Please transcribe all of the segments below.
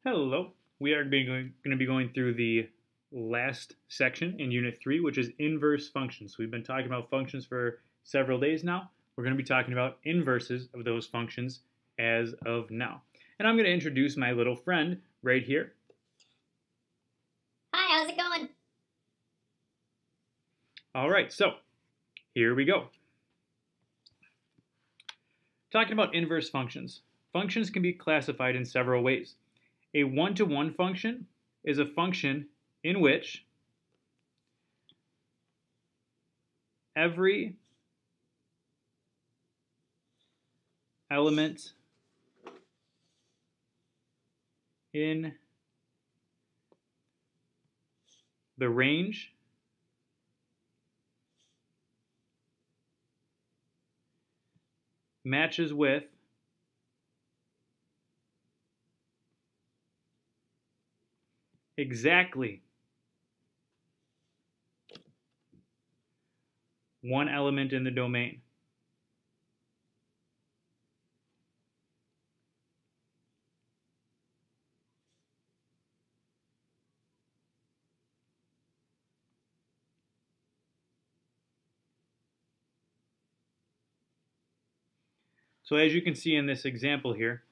Hello. We are going to be going through the last section in Unit 3, which is inverse functions. We've been talking about functions for several days now. We're going to be talking about inverses of those functions as of now. And I'm going to introduce my little friend right here. Hi, how's it going? All right, so here we go. Talking about inverse functions. Functions can be classified in several ways. A one-to-one function is a function in which every element in the range matches with exactly one element in the domain. So as you can see in this example here,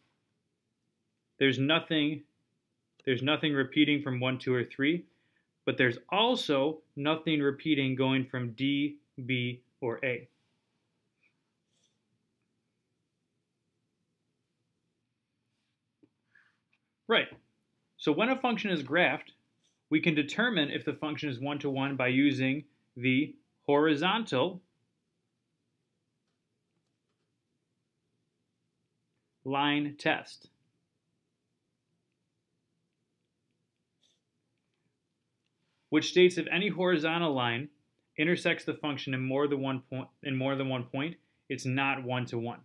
there's nothing repeating from 1, 2, or 3, but there's also nothing repeating going from D, B, or A. Right. So when a function is graphed, we can determine if the function is one-to-one by using the horizontal line test. Which states if any horizontal line intersects the function in more than one point, it's not one-to-one.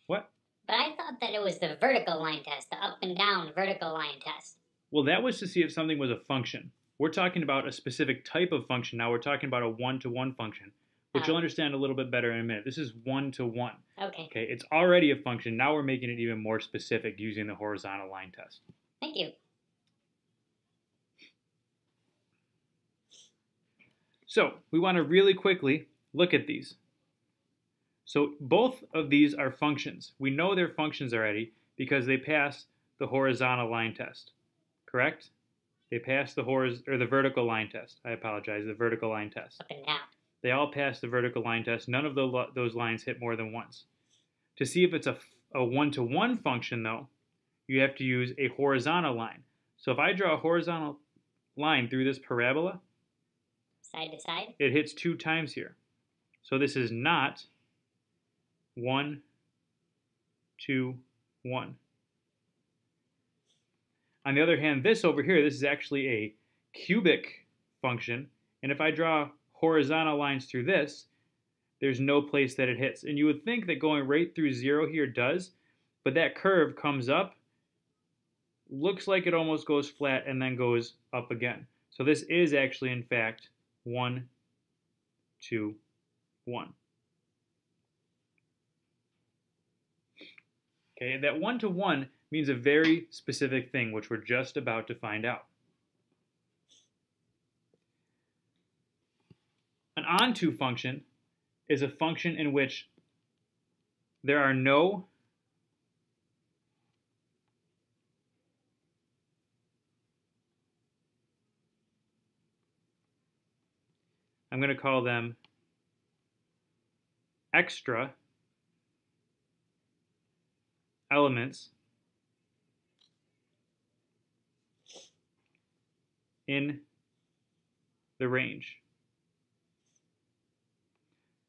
What? But I thought that it was the vertical line test, the up and down vertical line test. Well, that was to see if something was a function. We're talking about a specific type of function now. We're talking about a one-to-one function, which you'll understand a little bit better in a minute. This is one-to-one. Okay. Okay, it's already a function. Now we're making it even more specific using the horizontal line test. Thank you. So we want to really quickly look at these. So both of these are functions. We know they're functions already because they pass the horizontal line test. Correct? They pass the vertical line test. I apologize, the vertical line test. Up and down. They all pass the vertical line test. None of those lines hit more than once. To see if it's a one-to-one function, though, you have to use a horizontal line. So if I draw a horizontal line through this parabola, side to side, it hits 2 times here. So this is not 1, 2, 1. On the other hand, this over here, this is actually a cubic function. And if I draw horizontal lines through this, there's no place that it hits. And you would think that going right through 0 here does, but that curve comes up, looks like it almost goes flat, and then goes up again. So this is actually, in fact, 1, 2, 1. Okay, that one-to-one means a very specific thing, which we're just about to find out. An onto function is a function in which there are no I'm going to call them extra elements in the range.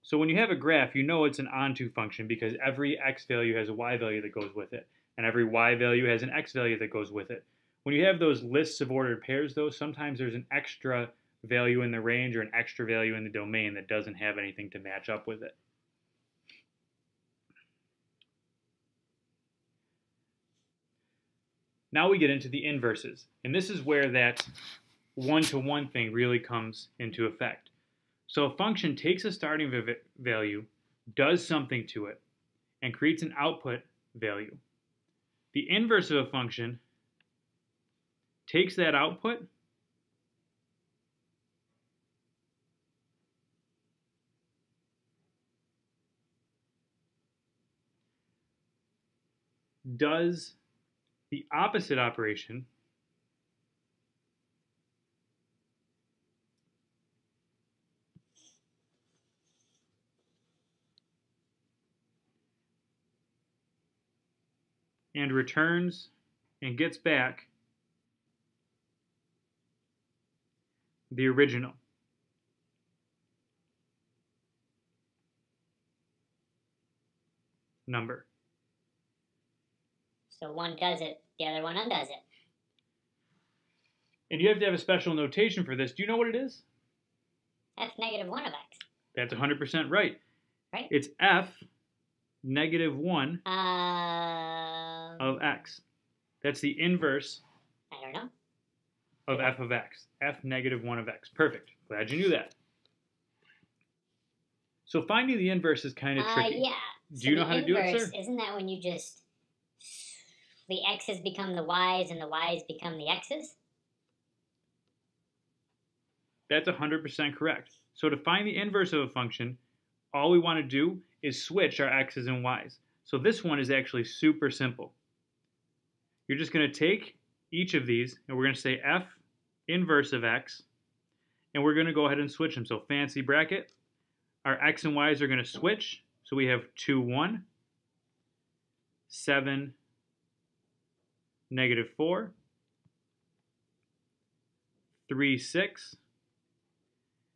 So when you have a graph, you know it's an onto function because every x value has a y value that goes with it, and every y value has an x value that goes with it. When you have those lists of ordered pairs, though, sometimes there's an extra value in the range or an extra value in the domain that doesn't have anything to match up with it. Now we get into the inverses, and this is where that one-to-one thing really comes into effect. So a function takes a starting value, does something to it, and creates an output value. The inverse of a function takes that output, does the opposite operation, and returns and gets back the original. Number. So one does it, the other one undoes it. And you have to have a special notation for this. Do you know what it is? F negative 1 of x. That's 100% right. Right? It's f negative 1 I of x. That's the inverse don't know. of f of x. F negative 1 of x. Perfect. Glad you knew that. So finding the inverse is kind of tricky. Yeah. Do you know how to do it, sir? Isn't that when you just, the x's become the y's and the y's become the x's? That's 100% correct. So to find the inverse of a function, all we want to do is switch our x's and y's. So this one is actually super simple. You're just going to take each of these, and we're going to say f inverse of x, and we're going to go ahead and switch them. So fancy bracket, our x and y's are going to switch. So we have 2, 1, 7, negative 4, 3, 6,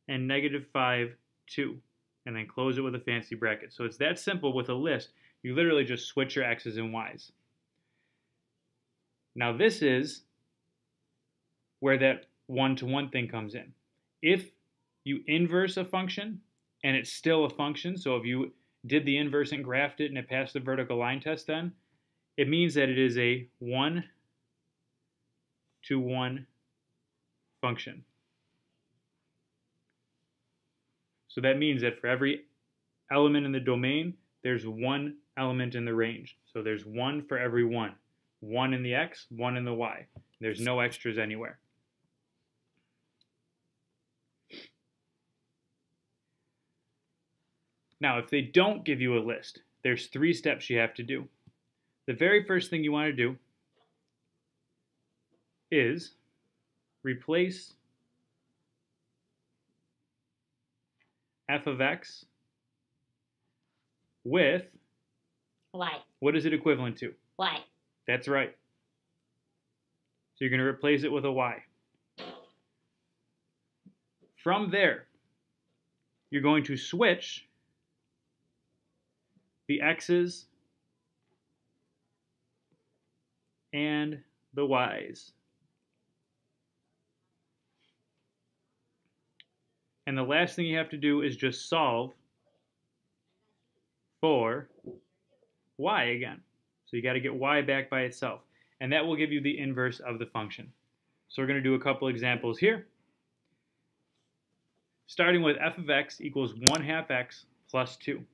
and negative 5, 2. And then close it with a fancy bracket. So it's that simple with a list. You literally just switch your x's and y's. Now this is where that one-to-one thing comes in. If you inverse a function and it's still a function, so if you did the inverse and graphed it and it passed the vertical line test, then it means that it is a one-to-one function. So that means that for every element in the domain, there's one element in the range. So there's one for every one. One in the x, one in the y. There's no extras anywhere. Now, if they don't give you a list, there's 3 steps you have to do. The very first thing you want to do is replace f of x with, Y. what is it equivalent to? Y. That's right. So you're going to replace it with a y. From there, you're going to switch the x's and the y's. And the last thing you have to do is just solve for y again. So you got to get y back by itself. And that will give you the inverse of the function. So we're going to do a couple examples here. Starting with f of x equals 1/2 x plus 2.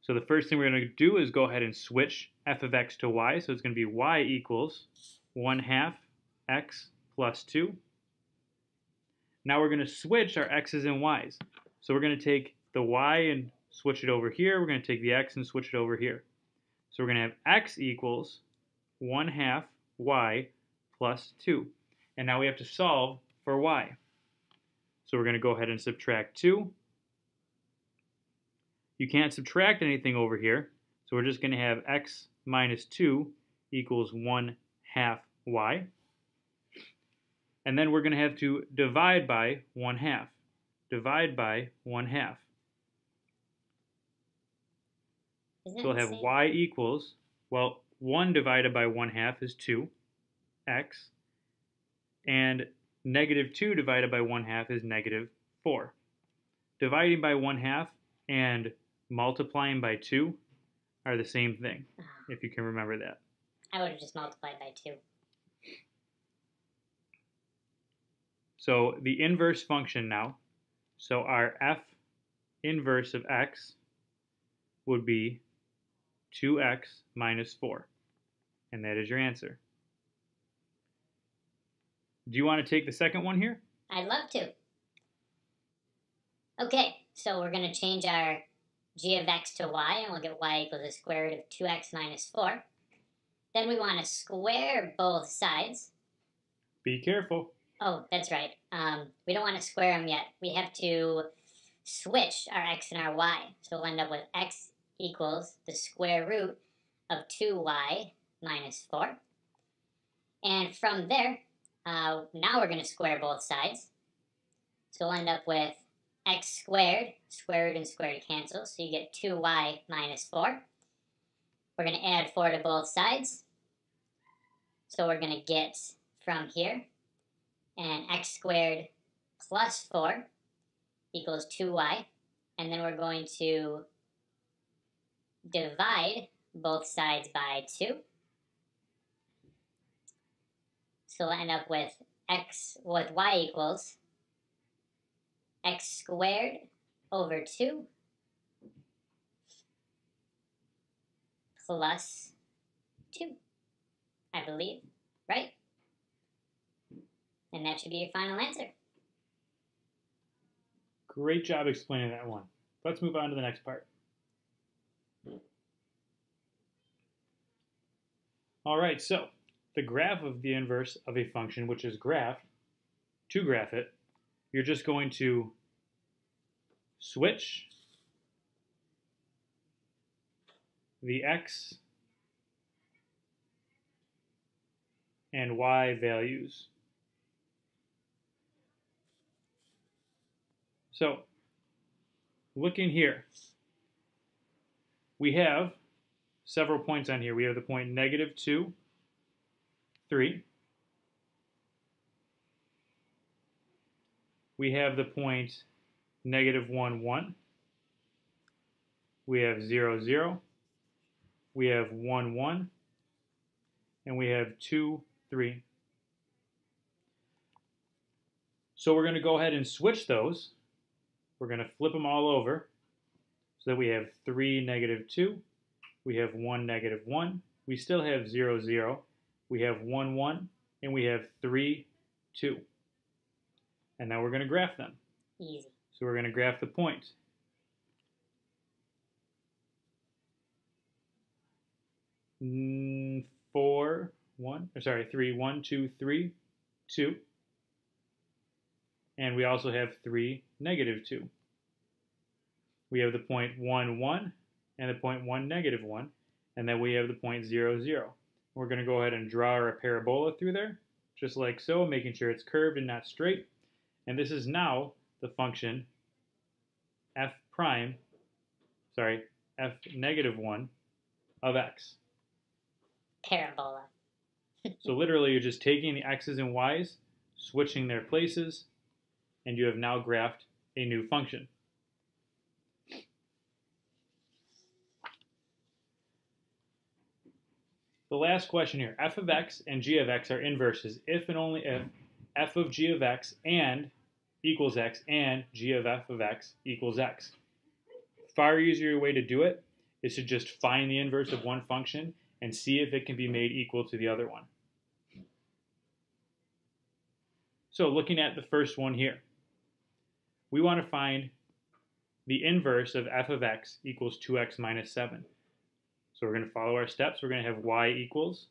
So the first thing we're going to do is go ahead and switch f of x to y. So it's going to be y equals 1/2 x plus 2. Now we're going to switch our x's and y's. So we're going to take the y and switch it over here. We're going to take the x and switch it over here. So we're going to have x equals 1/2 y plus 2. And now we have to solve for y. So we're going to go ahead and subtract 2. You can't subtract anything over here, so we're just going to have x minus 2 equals 1/2 y. And then we're going to have to divide by 1/2. Divide by 1/2. So we'll have y equals, well, 1 divided by 1/2 is 2x, and negative 2 divided by 1/2 is negative 4. Dividing by 1/2 and multiplying by 2 are the same thing, if you can remember that. I would have just multiplied by 2. So the inverse function now, so our f inverse of x would be 2x minus 4. And that is your answer. Do you want to take the second one here? I'd love to. Okay, so we're going to change our g of x to y, and we'll get y equals the square root of 2x minus 4. Then we want to square both sides. Be careful. Oh, that's right. We don't want to square them yet. We have to switch our x and our y. So we'll end up with x equals the square root of 2y minus 4. And from there, now we're going to square both sides. So we'll end up with x squared, square root and square root cancel, so you get 2y minus 4. We're going to add 4 to both sides. So we're going to get from here, and x squared plus 4 equals 2y. And then we're going to divide both sides by 2. So we'll end up with y equals x squared over 2 plus 2, I believe, right? And that should be your final answer. Great job explaining that one. Let's move on to the next part. All right, so the graph of the inverse of a function which is graphed, to graph it, you're just going to switch the x and y values. So, looking here, we have several points on here. We have the point -2, 3. We have the point -1, 1. We have 0, 0. We have 1, 1. And we have 2, 3. So we're going to go ahead and switch those. We're going to flip them all over so that we have 3, -2. We have 1, -1. We still have 0, 0. We have 1, 1. And we have 3, 2. And now we're going to graph them. Easy. So we're going to graph the point. Mm, 4, 1, or sorry, 3, 1, 2, 3, 2. And we also have 3, -2. We have the point 1, 1, and the point 1, -1, and then we have the point 0, 0. We're going to go ahead and draw our parabola through there, just like so, making sure it's curved and not straight. And this is now the function f -1 of x. Parabola. So literally you're just taking the x's and y's, switching their places, and you have now graphed a new function. The last question here, f of x and g of x are inverses if and only if f of g of x and equals x and g of f of x equals x. Far easier way to do it is to just find the inverse of one function and see if it can be made equal to the other one. So looking at the first one here, we want to find the inverse of f of x equals 2x minus 7. So we're going to follow our steps. We're going to have y equals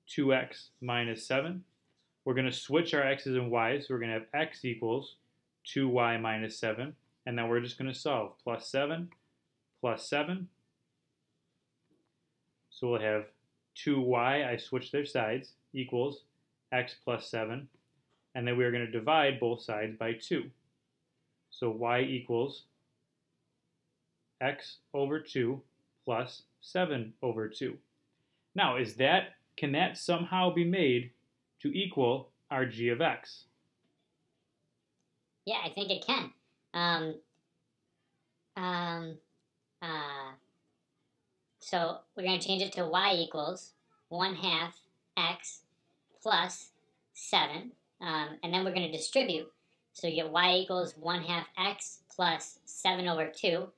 2x minus 7. We're going to switch our x's and y's. So we're going to have x equals 2y minus 7. And then we're just going to solve. Plus 7 plus 7. So we'll have 2y, I switch their sides, equals x plus 7. And then we're going to divide both sides by 2. So y equals x over 2 plus 7 over 2. Now, can that somehow be made to equal our g of x? Yeah, I think it can. So we're going to change it to y equals 1/2 x plus 7. And then we're going to distribute. So you get y equals 1/2 x plus 7 over 2,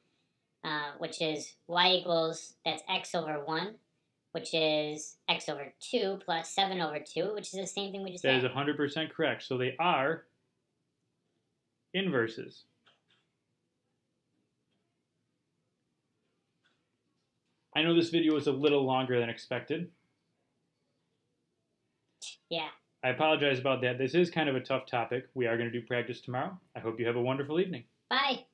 which is y equals, that's x over 1, which is x over 2 plus 7 over 2, which is the same thing we just That had. is 100% correct. So they are inverses. I know this video was a little longer than expected. Yeah. I apologize about that. This is kind of a tough topic. We are going to do practice tomorrow. I hope you have a wonderful evening. Bye.